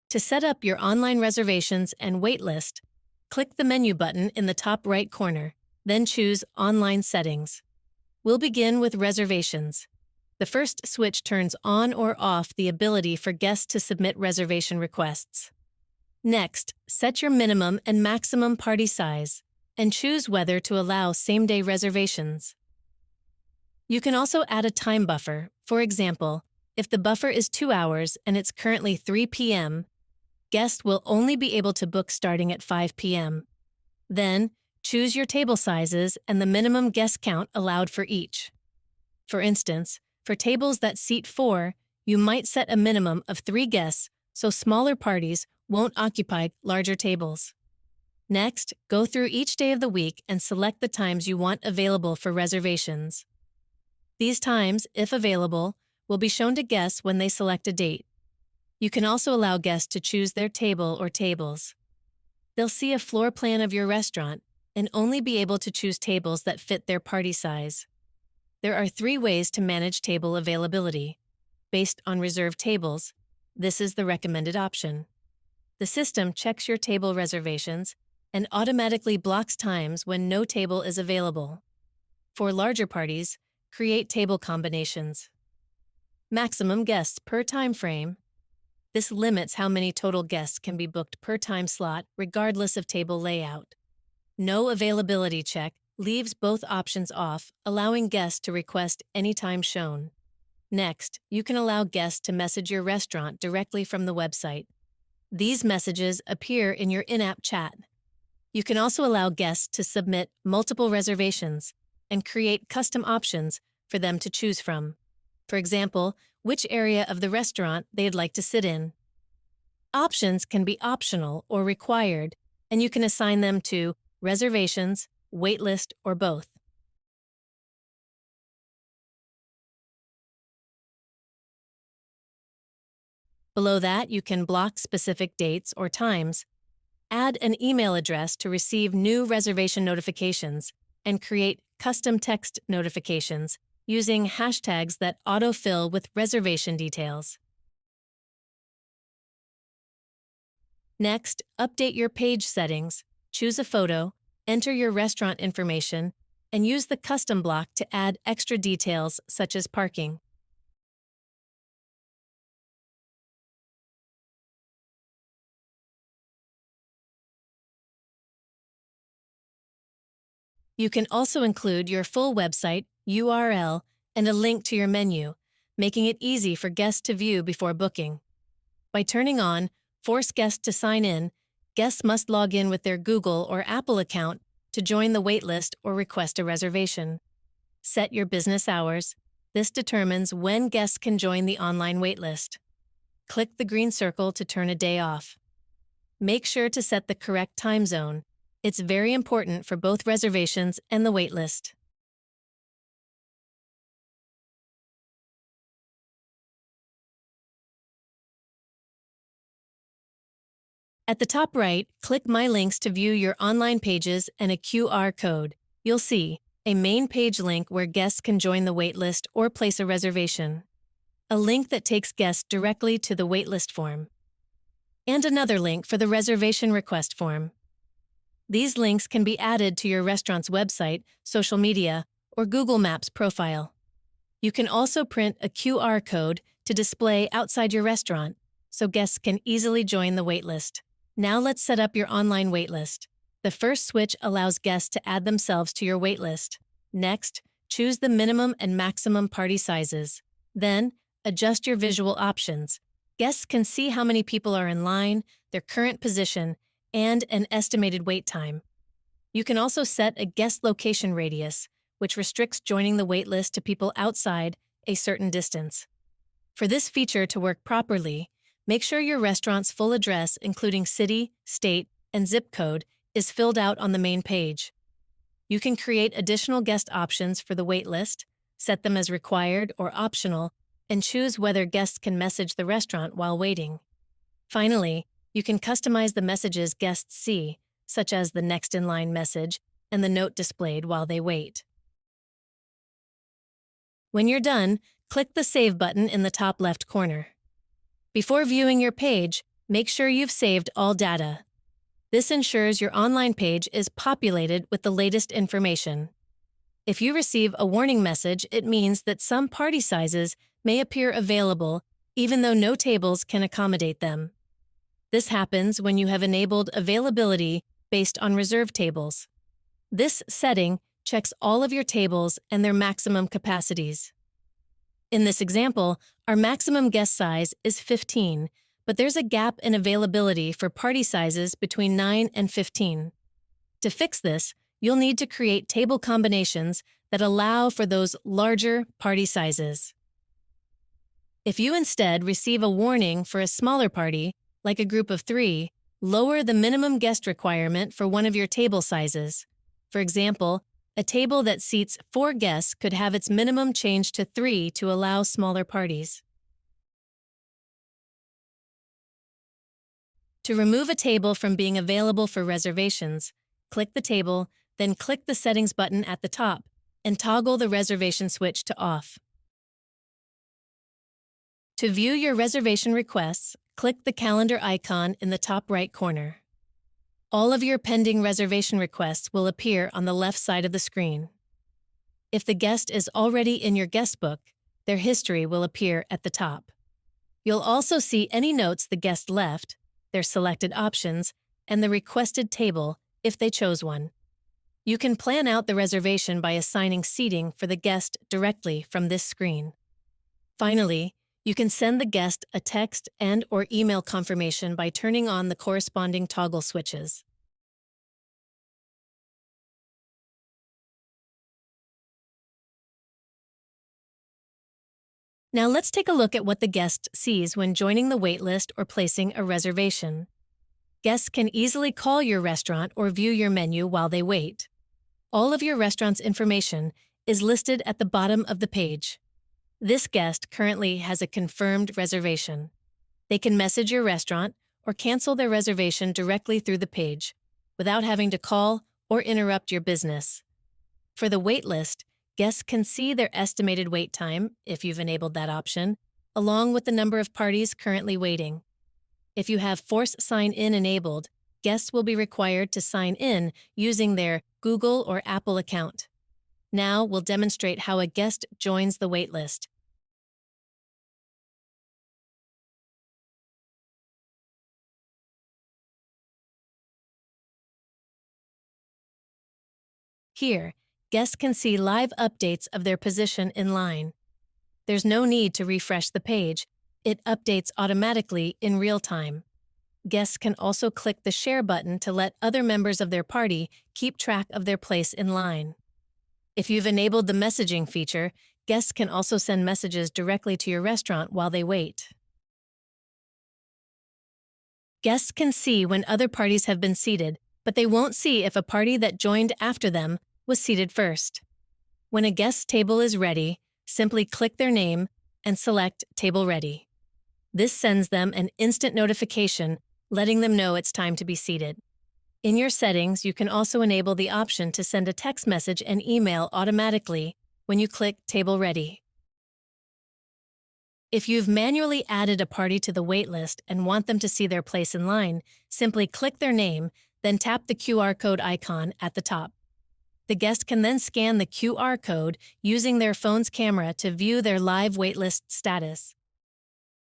To set up your online reservations and waitlist, click the menu button in the top right corner, then choose Online Settings. We'll begin with reservations. The first switch turns on or off the ability for guests to submit reservation requests. Next, set your minimum and maximum party size, and choose whether to allow same-day reservations. You can also add a time buffer. For example, if the buffer is 2 hours and it's currently 3 p.m., guests will only be able to book starting at 5 p.m. Then, choose your table sizes and the minimum guest count allowed for each. For instance, for tables that seat 4, you might set a minimum of 3 guests so smaller parties won't occupy larger tables. Next, go through each day of the week and select the times you want available for reservations. These times, if available, will be shown to guests when they select a date. You can also allow guests to choose their table or tables. They'll see a floor plan of your restaurant and only be able to choose tables that fit their party size. There are 3 ways to manage table availability. Based on reserved tables, this is the recommended option. The system checks your table reservations and automatically blocks times when no table is available. For larger parties, create table combinations. Maximum guests per time frame. This limits how many total guests can be booked per time slot, regardless of table layout. No availability check leaves both options off, allowing guests to request any time shown. Next, you can allow guests to message your restaurant directly from the website. These messages appear in your in-app chat. You can also allow guests to submit multiple reservations and create custom options for them to choose from. For example, which area of the restaurant they'd like to sit in. Options can be optional or required, and you can assign them to reservations, waitlist, or both. Below that, you can block specific dates or times, add an email address to receive new reservation notifications, and create custom text notifications using hashtags that autofill with reservation details. Next, update your page settings, choose a photo, enter your restaurant information, and use the custom block to add extra details such as parking. You can also include your full website, URL, and a link to your menu, making it easy for guests to view before booking. By turning on Force Guests to Sign In, guests must log in with their Google or Apple account to join the waitlist or request a reservation. Set your business hours. This determines when guests can join the online waitlist. Click the green circle to turn a day off. Make sure to set the correct time zone. It's very important for both reservations and the waitlist. At the top right, click My Links to view your online pages and a QR code. You'll see a main page link where guests can join the waitlist or place a reservation, a link that takes guests directly to the waitlist form, and another link for the reservation request form. These links can be added to your restaurant's website, social media, or Google Maps profile. You can also print a QR code to display outside your restaurant, so guests can easily join the waitlist. Now let's set up your online waitlist. The first switch allows guests to add themselves to your waitlist. Next, choose the minimum and maximum party sizes. Then, adjust your visual options. Guests can see how many people are in line, their current position, and an estimated wait time. You can also set a guest location radius, which restricts joining the waitlist to people outside a certain distance. For this feature to work properly, make sure your restaurant's full address, including city, state, and zip code, is filled out on the main page. You can create additional guest options for the waitlist, set them as required or optional, and choose whether guests can message the restaurant while waiting. Finally, you can customize the messages guests see, such as the next in line message and the note displayed while they wait. When you're done, click the Save button in the top left corner. Before viewing your page, Make sure you've saved all data. This ensures your online page is populated with the latest information. If you receive a warning message, it means that some party sizes may appear available even though no tables can accommodate them. This happens when you have enabled availability based on reserved tables. This setting checks all of your tables and their maximum capacities. In this example, our maximum guest size is 15, but there's a gap in availability for party sizes between 9 and 15. To fix this, you'll need to create table combinations that allow for those larger party sizes. If you instead receive a warning for a smaller party, like a group of 3, lower the minimum guest requirement for one of your table sizes. For example, a table that seats 4 guests could have its minimum changed to 3 to allow smaller parties. To remove a table from being available for reservations, click the table, then click the Settings button at the top and toggle the reservation switch to off. To view your reservation requests, click the calendar icon in the top right corner. All of your pending reservation requests will appear on the left side of the screen. If the guest is already in your guest book, their history will appear at the top. You'll also see any notes the guest left, their selected options, and the requested table if they chose one. You can plan out the reservation by assigning seating for the guest directly from this screen. Finally, you can send the guest a text and/or email confirmation by turning on the corresponding toggle switches. Now let's take a look at what the guest sees when joining the waitlist or placing a reservation. Guests can easily call your restaurant or view your menu while they wait. All of your restaurant's information is listed at the bottom of the page. This guest currently has a confirmed reservation. They can message your restaurant or cancel their reservation directly through the page, without having to call or interrupt your business. For the waitlist, guests can see their estimated wait time, if you've enabled that option, along with the number of parties currently waiting. If you have Force Sign In enabled, guests will be required to sign in using their Google or Apple account. Now we'll demonstrate how a guest joins the waitlist. Here, guests can see live updates of their position in line. There's no need to refresh the page. It updates automatically in real time. Guests can also click the Share button to let other members of their party keep track of their place in line. If you've enabled the messaging feature, guests can also send messages directly to your restaurant while they wait. Guests can see when other parties have been seated, but they won't see if a party that joined after them was seated first. When a guest's table is ready, simply click their name and select Table Ready. This sends them an instant notification letting them know it's time to be seated. In your settings, you can also enable the option to send a text message and email automatically when you click Table Ready. If you've manually added a party to the waitlist and want them to see their place in line, simply click their name, then tap the QR code icon at the top. The guest can then scan the QR code using their phone's camera to view their live waitlist status.